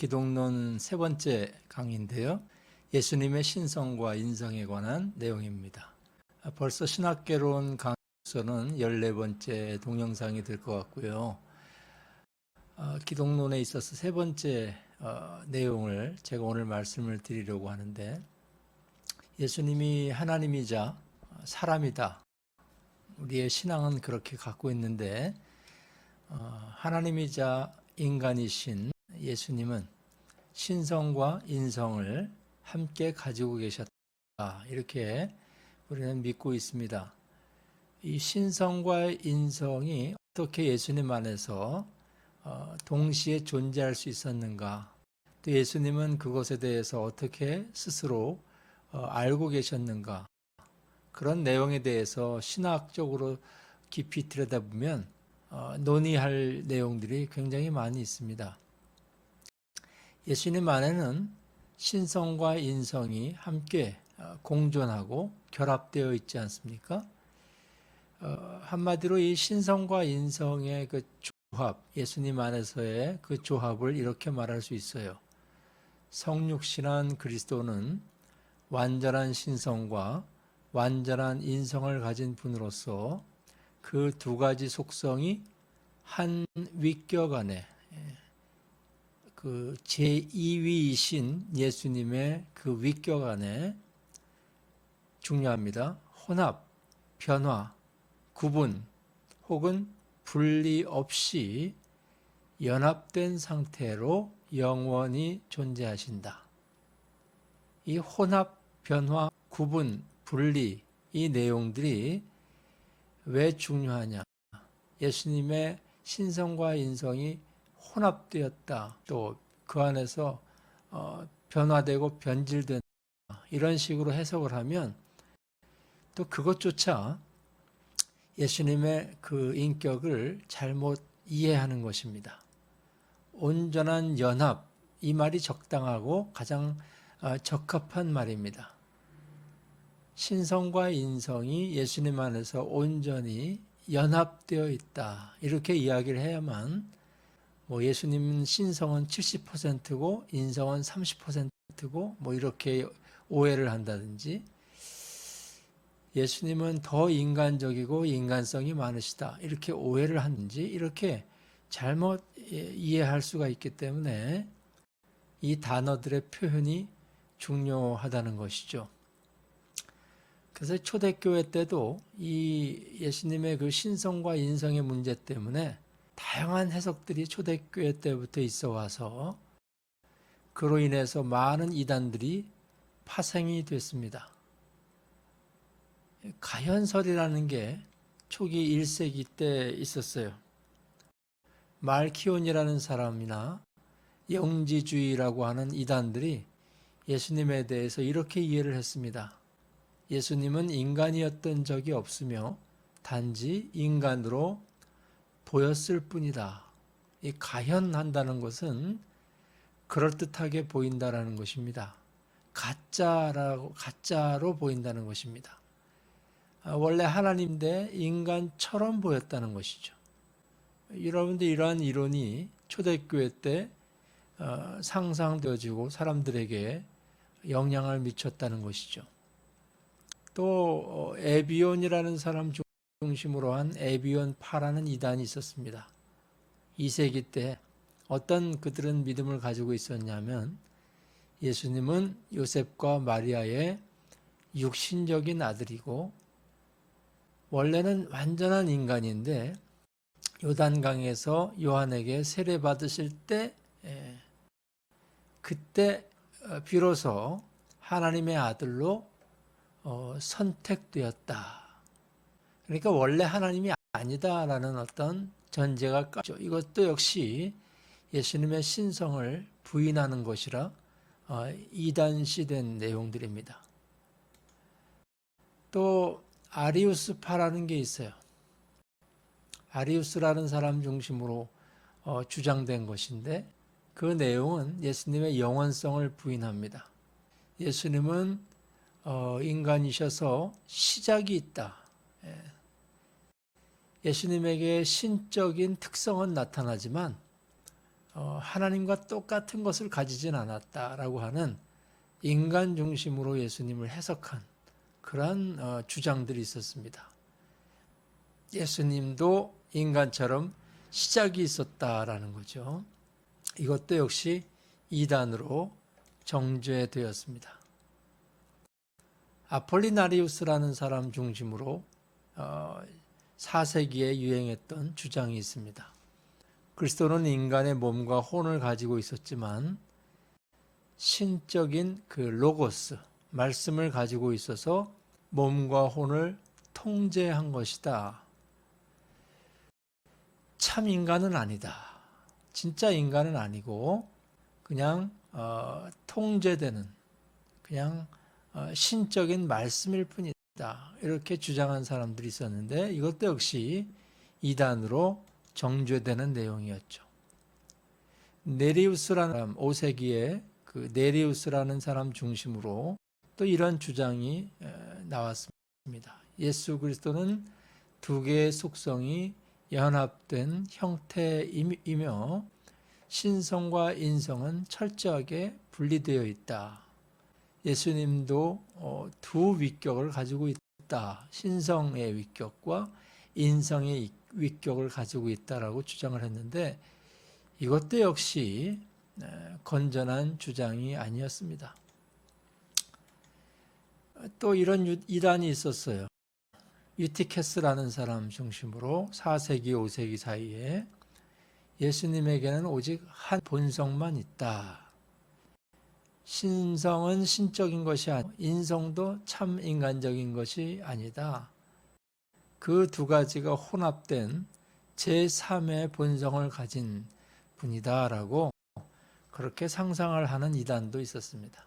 기독론 세 번째 강의인데요. 예수님의 신성과 인성에 관한 내용입니다. 벌써 신학개론 강의로서는 14번째 동영상이 될 것 같고요. 기독론에 있어서 세 번째 내용을 제가 오늘 말씀을 드리려고 하는데, 예수님이 하나님이자 사람이다. 우리의 신앙은 그렇게 갖고 있는데, 하나님이자 인간이신 예수님은 신성과 인성을 함께 가지고 계셨다. 이렇게 우리는 믿고 있습니다. 이 신성과 인성이 어떻게 예수님 안에서 동시에 존재할 수 있었는가? 또 예수님은 그것에 대해서 어떻게 스스로 알고 계셨는가? 그런 내용에 대해서 신학적으로 깊이 들여다보면 논의할 내용들이 굉장히 많이 있습니다. 예수님 안에는 신성과 인성이 함께 공존하고 결합되어 있지 않습니까? 한마디로 이 신성과 인성의 그 조합, 예수님 안에서의 그 조합을 이렇게 말할 수 있어요. 성육신한 그리스도는 완전한 신성과 완전한 인성을 가진 분으로서 그 두 가지 속성이 한 위격 안에, 그 제2위이신 예수님의 그 위격 안에, 중요합니다. 혼합, 변화, 구분 혹은 분리 없이 연합된 상태로 영원히 존재하신다. 이 혼합, 변화, 구분, 분리, 이 내용들이 왜 중요하냐? 예수님의 신성과 인성이 혼합되었다. 또 그 안에서 변화되고 변질된다. 이런 식으로 해석을 하면 또 그것조차 예수님의 그 인격을 잘못 이해하는 것입니다. 온전한 연합, 이 말이 적당하고 가장 적합한 말입니다. 신성과 인성이 예수님 안에서 온전히 연합되어 있다. 이렇게 이야기를 해야만, 예수님은 신성은 70%고 인성은 30%고 이렇게 오해를 한다든지, 예수님은 더 인간적이고 인간성이 많으시다. 이렇게 오해를 하는지, 이렇게 잘못 이해할 수가 있기 때문에 이 단어들의 표현이 중요하다는 것이죠. 그래서 초대교회 때도 이 예수님의 그 신성과 인성의 문제 때문에 다양한 해석들이 초대교회 때부터 있어 와서 그로 인해서 많은 이단들이 파생이 됐습니다. 가현설이라는 게 초기 1세기 때 있었어요. 말키온이라는 사람이나 영지주의라고 하는 이단들이 예수님에 대해서 이렇게 이해를 했습니다. 예수님은 인간이었던 적이 없으며 단지 인간으로 보였을 뿐이다. 이 가현한다는 것은 그럴듯하게 보인다라는 것입니다. 가짜로 보인다는 것입니다. 원래 하나님 대 인간처럼 보였다는 것이죠. 여러분들 이러한 이론이 초대교회 때 상상되어지고 사람들에게 영향을 미쳤다는 것이죠. 또 에비온이라는 사람 중심으로 한 에비온파라는 이단이 있었습니다. 2세기 때 어떤 그들은 믿음을 가지고 있었냐면, 예수님은 요셉과 마리아의 육신적인 아들이고 원래는 완전한 인간인데 요단강에서 요한에게 세례 받으실 때 그때 비로소 하나님의 아들로 선택되었다. 그러니까 원래 하나님이 아니다라는 어떤 전제가 까죠. 이것도 역시 예수님의 신성을 부인하는 것이라 이단시된 내용들입니다. 또 아리우스파라는 게 있어요. 아리우스라는 사람 중심으로 주장된 것인데, 그 내용은 예수님의 영원성을 부인합니다. 예수님은 인간이셔서 시작이 있다. 예수님에게 신적인 특성은 나타나지만 하나님과 똑같은 것을 가지진 않았다라고 하는 인간 중심으로 예수님을 해석한 그러한 주장들이 있었습니다. 예수님도 인간처럼 시작이 있었다라는 거죠. 이것도 역시 이단으로 정죄되었습니다. 아폴리나리우스라는 사람 중심으로 4세기에 유행했던 주장이 있습니다. 그리스도는 인간의 몸과 혼을 가지고 있었지만 신적인 그 로고스, 말씀을 가지고 있어서 몸과 혼을 통제한 것이다. 참 인간은 아니다. 진짜 인간은 아니고 그냥 통제되는 그냥 신적인 말씀일 뿐이다. 이렇게 주장한 사람들이 있었는데 이것도 역시 이단으로 정죄되는 내용이었죠. 네리우스라는 사람, 5세기에 그 네리우스라는 사람 중심으로 또 이런 주장이 나왔습니다. 예수 그리스도는 두 개의 속성이 연합된 형태이며 신성과 인성은 철저하게 분리되어 있다. 예수님도 두 위격을 가지고 있다. 신성의 위격과 인성의 위격을 가지고 있다라고 주장을 했는데 이것도 역시 건전한 주장이 아니었습니다. 또 이런 이단이 있었어요. 유티케스라는 사람 중심으로 4세기, 5세기 사이에 예수님에게는 오직 한 본성만 있다. 신성은 신적인 것이 아니고 인성도 참 인간적인 것이 아니다. 그 두 가지가 혼합된 제3의 본성을 가진 분이다라고 그렇게 상상을 하는 이단도 있었습니다.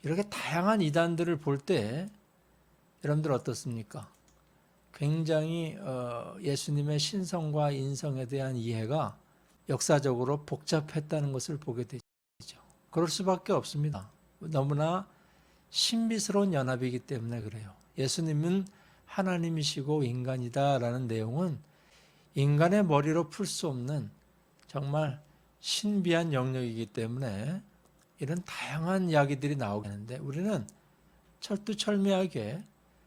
이렇게 다양한 이단들을 볼 때 여러분들 어떻습니까? 굉장히 예수님의 신성과 인성에 대한 이해가 역사적으로 복잡했다는 것을 보게 되죠. 그럴 수밖에 없습니다. 너무나 신비스러운 연합이기 때문에 그래요. 예수님은 하나님이시고 인간이다라는 내용은 인간의 머리로 풀 수 없는 정말 신비한 영역이기 때문에 이런 다양한 이야기들이 나오게 되는데 우리는 철두철미하게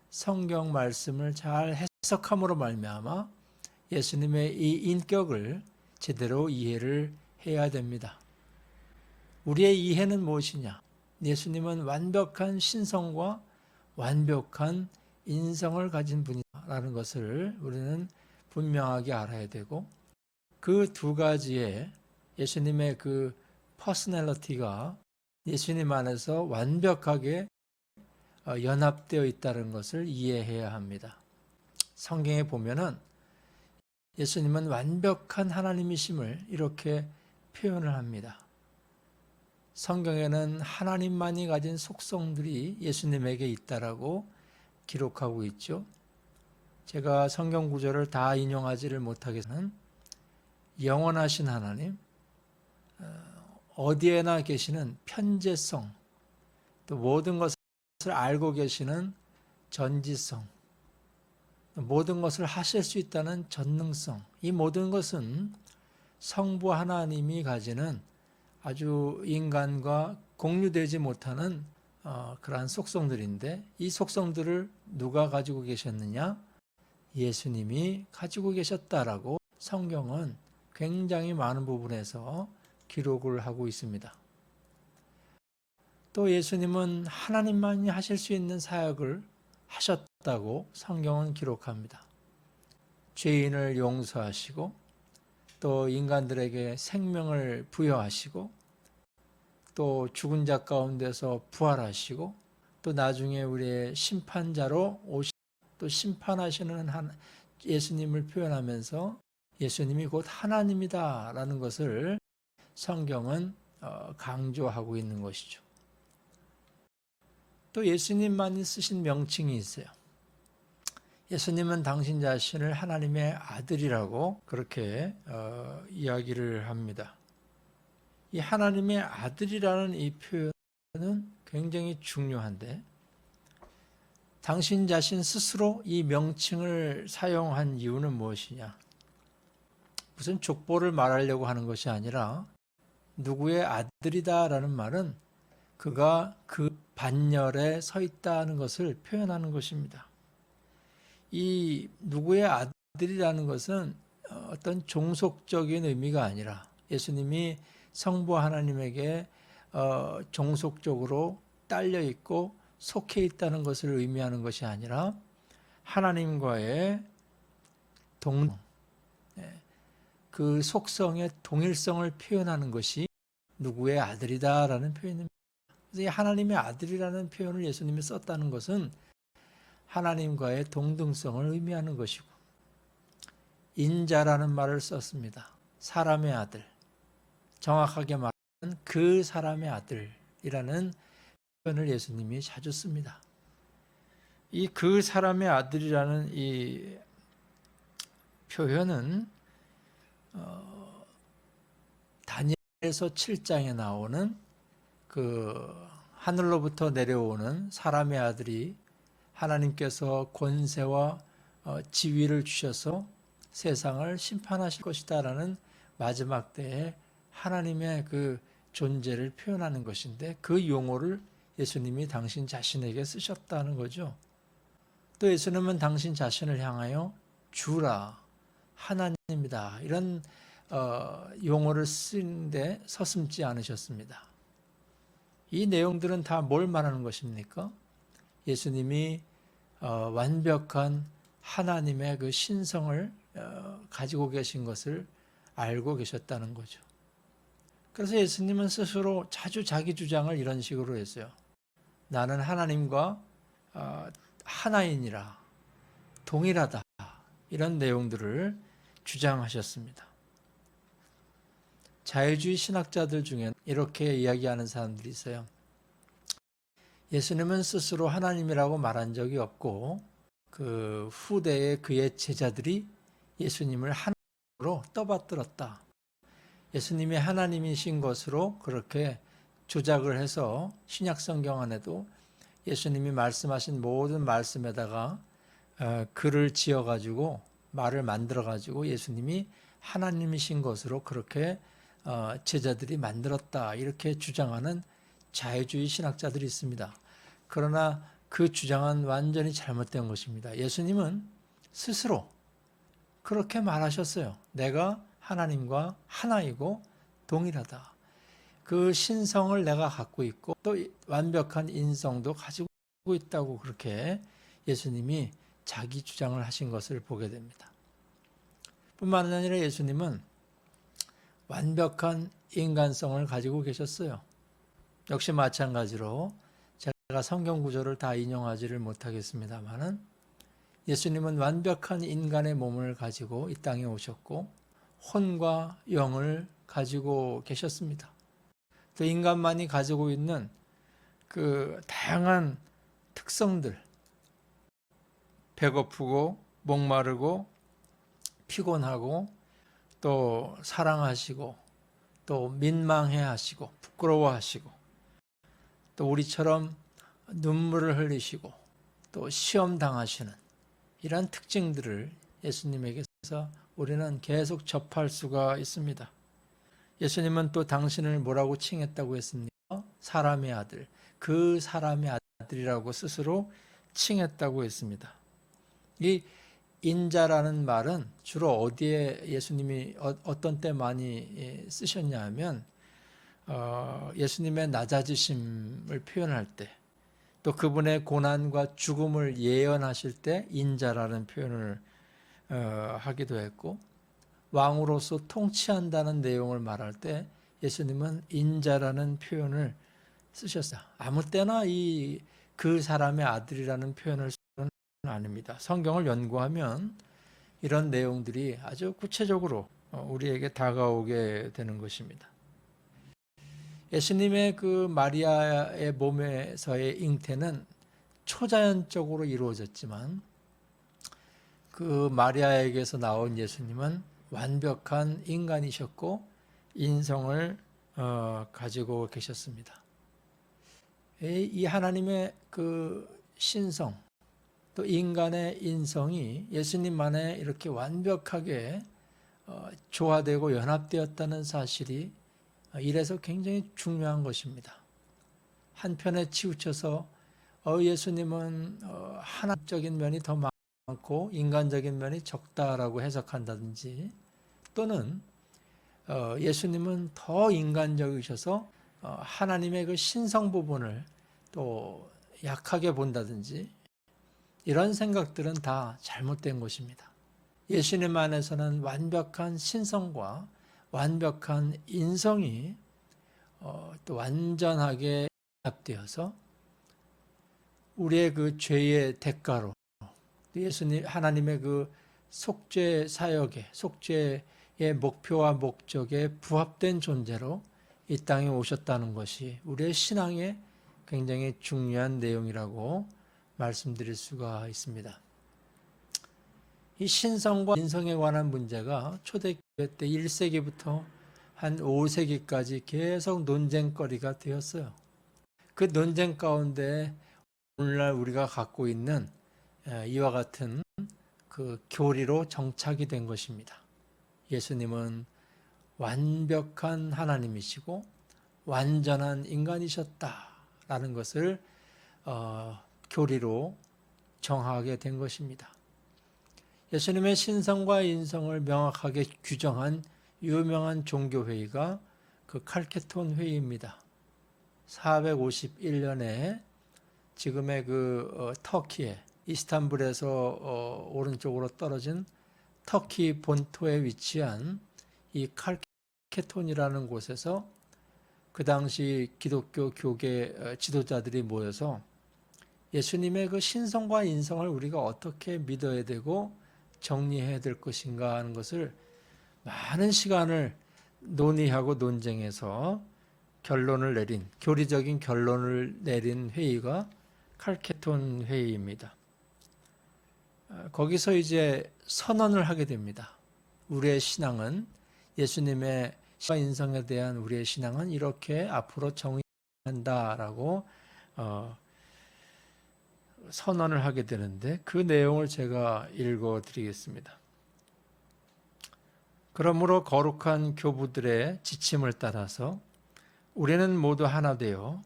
성경 말씀을 잘 해석함으로 말미암아 예수님의 이 인격을 제대로 이해를 해야 됩니다. 우리의 이해는 무엇이냐? 예수님은 완벽한 신성과 완벽한 인성을 가진 분이라는 것을 우리는 분명하게 알아야 되고 그 두 가지의 예수님의 그 퍼스널리티가 예수님 안에서 완벽하게 연합되어 있다는 것을 이해해야 합니다. 성경에 보면은 예수님은 완벽한 하나님이심을 이렇게 표현을 합니다. 성경에는 하나님만이 가진 속성들이 예수님에게 있다라고 기록하고 있죠. 제가 성경 구절을 다 인용하지를 못하겠지만 영원하신 하나님, 어디에나 계시는 편재성, 또 모든 것을 알고 계시는 전지성, 모든 것을 하실 수 있다는 전능성, 이 모든 것은 성부 하나님이 가지는 아주 인간과 공유되지 못하는 그러한 속성들인데 이 속성들을 누가 가지고 계셨느냐? 예수님이 가지고 계셨다라고 성경은 굉장히 많은 부분에서 기록을 하고 있습니다. 또 예수님은 하나님만이 하실 수 있는 사역을 하셨다고 성경은 기록합니다. 죄인을 용서하시고 또 인간들에게 생명을 부여하시고 또 죽은 자 가운데서 부활하시고 또 나중에 우리의 심판자로 오시고 또 심판하시는 예수님을 표현하면서 예수님이 곧 하나님이다라는 것을 성경은 강조하고 있는 것이죠. 또 예수님만이 쓰신 명칭이 있어요. 예수님은 당신 자신을 하나님의 아들이라고 그렇게 이야기를 합니다. 이 하나님의 아들이라는 이 표현은 굉장히 중요한데 당신 자신 스스로 이 명칭을 사용한 이유는 무엇이냐? 무슨 족보를 말하려고 하는 것이 아니라 누구의 아들이다라는 말은 그가 그 반열에 서 있다는 것을 표현하는 것입니다. 이 누구의 아들이라는 것은 어떤 종속적인 의미가 아니라 예수님이 성부 하나님에게 종속적으로 딸려 있고 속해 있다는 것을 의미하는 것이 아니라 하나님과의 그 속성의 동일성을 표현하는 것이 누구의 아들이다라는 표현입니다. 그래서 이 하나님의 아들이라는 표현을 예수님이 썼다는 것은 하나님과의 동등성을 의미하는 것이고, 인자라는 말을 썼습니다. 사람의 아들, 정확하게 말하면 그 사람의 아들이라는 표현을 예수님이 자주 씁니다. 이 그 사람의 아들이라는 이 표현은 다니엘서 7장에 나오는 그 하늘로부터 내려오는 사람의 아들이 하나님께서 권세와 지위를 주셔서 세상을 심판하실 것이다라는 마지막 때에 하나님의 그 존재를 표현하는 것인데, 그 용어를 예수님이 당신 자신에게 쓰셨다는 거죠. 또 예수님은 당신 자신을 향하여 주라, 하나님이다, 이런 용어를 쓰는데 서슴지 않으셨습니다. 이 내용들은 다 뭘 말하는 것입니까? 예수님이 완벽한 하나님의 그 신성을 가지고 계신 것을 알고 계셨다는 거죠. 그래서 예수님은 스스로 자주 자기 주장을 이런 식으로 했어요. 나는 하나님과 하나이니라, 동일하다, 이런 내용들을 주장하셨습니다. 자유주의 신학자들 중에 이렇게 이야기하는 사람들이 있어요. 예수님은 스스로 하나님이라고 말한 적이 없고, 그 후대의 그의 제자들이 예수님을 하나님으로 떠받들었다. 예수님이 하나님이신 것으로 그렇게 조작을 해서 신약 성경 안에도 예수님이 말씀하신 모든 말씀에다가 글을 지어가지고 말을 만들어가지고 예수님이 하나님이신 것으로 그렇게 제자들이 만들었다, 이렇게 주장하는 자유주의 신학자들이 있습니다. 그러나 그 주장은 완전히 잘못된 것입니다. 예수님은 스스로 그렇게 말하셨어요. 내가 하나님과 하나이고 동일하다. 그 신성을 내가 갖고 있고 또 완벽한 인성도 가지고 있다고 그렇게 예수님이 자기 주장을 하신 것을 보게 됩니다. 뿐만 아니라 예수님은 완벽한 인간성을 가지고 계셨어요. 역시 마찬가지로 제가 성경 구절을 다 인용하지를 못하겠습니다만은 예수님은 완벽한 인간의 몸을 가지고 이 땅에 오셨고 혼과 영을 가지고 계셨습니다. 또 인간만이 가지고 있는 그 다양한 특성들, 배고프고 목마르고 피곤하고 또 사랑하시고 또 민망해하시고 부끄러워하시고 또 우리처럼 눈물을 흘리시고 또 시험 당하시는 이러한 특징들을 예수님에게서 우리는 계속 접할 수가 있습니다. 예수님은 또 당신을 뭐라고 칭했다고 했습니까? 사람의 아들, 그 사람의 아들이라고 스스로 칭했다고 했습니다. 이 인자라는 말은 주로 어디에 예수님이 어떤 때 많이 쓰셨냐 하면 예수님의 낮아지심을 표현할 때, 또 그분의 고난과 죽음을 예언하실 때 인자라는 표현을 하기도 했고, 왕으로서 통치한다는 내용을 말할 때 예수님은 인자라는 표현을 쓰셨어요. 아무 때나 그 사람의 아들이라는 표현을 쓰는 아닙니다. 성경을 연구하면 이런 내용들이 아주 구체적으로 우리에게 다가오게 되는 것입니다. 예수님의 그 마리아의 몸에서의 잉태는 초자연적으로 이루어졌지만 그 마리아에게서 나온 예수님은 완벽한 인간이셨고 인성을 가지고 계셨습니다. 이 하나님의 그 신성, 또 인간의 인성이 예수님만에 이렇게 완벽하게 조화되고 연합되었다는 사실이 이래서 굉장히 중요한 것입니다. 한편에 치우쳐서 예수님은 하나적인 면이 더 많고 인간적인 면이 적다라고 해석한다든지, 또는 예수님은 더 인간적이셔서 하나님의 그 신성 부분을 또 약하게 본다든지, 이런 생각들은 다 잘못된 것입니다. 예수님 안에서는 완벽한 신성과 완벽한 인성이 또 완전하게 합되어서 우리의 그 죄의 대가로 예수님 하나님의 그 속죄 사역에, 속죄의 목표와 목적에 부합된 존재로 이 땅에 오셨다는 것이 우리의 신앙의 굉장히 중요한 내용이라고 말씀드릴 수가 있습니다. 이 신성과 인성에 관한 문제가 초대교회 때 1세기부터 한 5세기까지 계속 논쟁거리가 되었어요. 그 논쟁 가운데 오늘날 우리가 갖고 있는 이와 같은 그 교리로 정착이 된 것입니다. 예수님은 완벽한 하나님이시고 완전한 인간이셨다라는 것을 교리로 정하게 된 것입니다. 예수님의 신성과 인성을 명확하게 규정한 유명한 종교회의가 그 칼케톤 회의입니다. 451년에 지금의 그 터키에 이스탄불에서 오른쪽으로 떨어진 터키 본토에 위치한 이 칼케톤이라는 곳에서 그 당시 기독교 교계 지도자들이 모여서 예수님의 그 신성과 인성을 우리가 어떻게 믿어야 되고 정리해야 될 것인가 하는 것을 많은 시간을 논의하고 논쟁해서 교리적인 결론을 내린 회의가 칼케톤 회의입니다. 거기서 이제 선언을 하게 됩니다. 우리의 신앙은 예수님의 인성에 대한 우리의 신앙은 이렇게 앞으로 정의한다라고 선언을 하게 되는데, 그 내용을 제가 읽어드리겠습니다. 그러므로 거룩한 교부들의 지침을 따라서 우리는 모두 하나 되어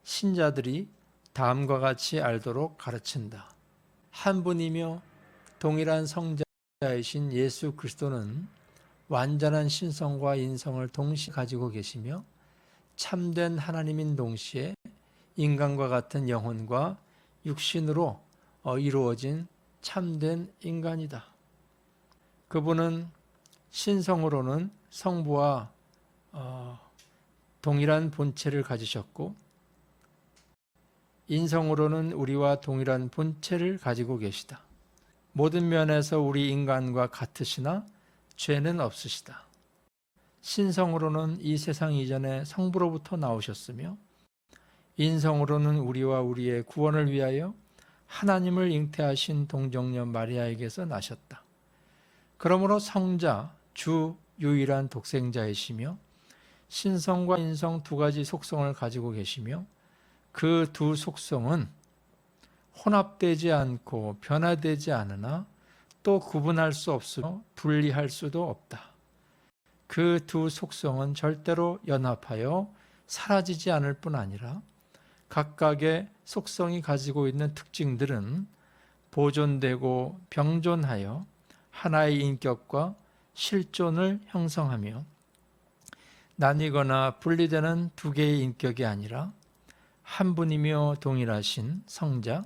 신자들이 다음과 같이 알도록 가르친다. 한 분이며 동일한 성자이신 예수 그리스도는 완전한 신성과 인성을 동시에 가지고 계시며 참된 하나님인 동시에 인간과 같은 영혼과 육신으로 이루어진 참된 인간이다. 그분은 신성으로는 성부와 동일한 본체를 가지셨고 인성으로는 우리와 동일한 본체를 가지고 계시다. 모든 면에서 우리 인간과 같으시나 죄는 없으시다. 신성으로는 이 세상 이전에 성부로부터 나오셨으며 인성으로는 우리와 우리의 구원을 위하여 하나님을 잉태하신 동정녀 마리아에게서 나셨다. 그러므로 성자, 주 유일한 독생자이시며 신성과 인성 두 가지 속성을 가지고 계시며 그 두 속성은 혼합되지 않고 변화되지 않으나 또 구분할 수 없으며 분리할 수도 없다. 그 두 속성은 절대로 연합하여 사라지지 않을 뿐 아니라 각각의 속성이 가지고 있는 특징들은 보존되고 병존하여 하나의 인격과 실존을 형성하며 나뉘거나 분리되는 두 개의 인격이 아니라 한 분이며 동일하신 성자,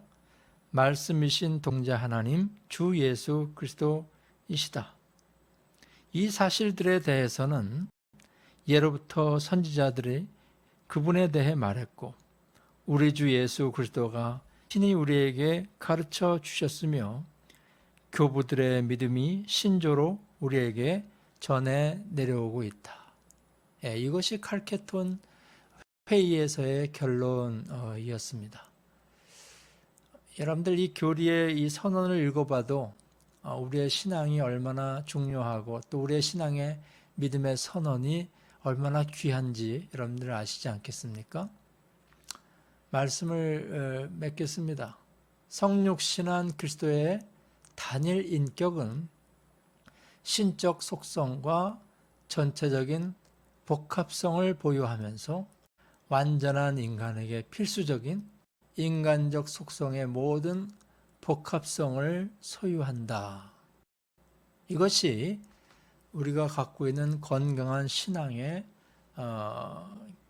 말씀이신 동자 하나님 주 예수 그리스도이시다. 이 사실들에 대해서는 예로부터 선지자들이 그분에 대해 말했고 우리 주 예수 그리스도가 친히 우리에게 가르쳐 주셨으며 교부들의 믿음이 신조로 우리에게 전해 내려오고 있다. 이것이 칼케톤 회의에서의 결론이었습니다. 여러분들 이 교리의 이 선언을 읽어봐도 우리의 신앙이 얼마나 중요하고 또 우리의 신앙의 믿음의 선언이 얼마나 귀한지 여러분들 아시지 않겠습니까? 말씀을 맺겠습니다. 성육신한 그리스도의 단일 인격은 신적 속성과 전체적인 복합성을 보유하면서 완전한 인간에게 필수적인 인간적 속성의 모든 복합성을 소유한다. 이것이 우리가 갖고 있는 건강한 신앙의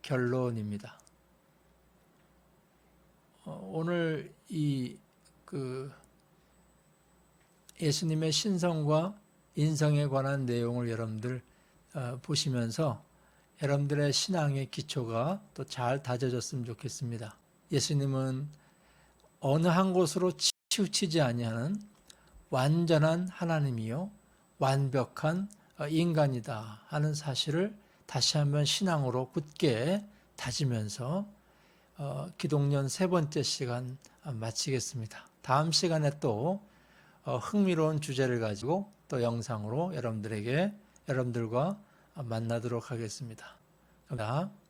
결론입니다. 오늘 예수님의 신성과 인성에 관한 내용을 여러분들 보시면서 여러분들의 신앙의 기초가 또 잘 다져졌으면 좋겠습니다. 예수님은 어느 한 곳으로 치우치지 아니하는 완전한 하나님이요 완벽한 인간이다 하는 사실을 다시 한번 신앙으로 굳게 다지면서 기독년 3번째 시간 마치겠습니다. 다음 시간에 또 흥미로운 주제를 가지고 또 영상으로 여러분들과 만나도록 하겠습니다. 감사합니다.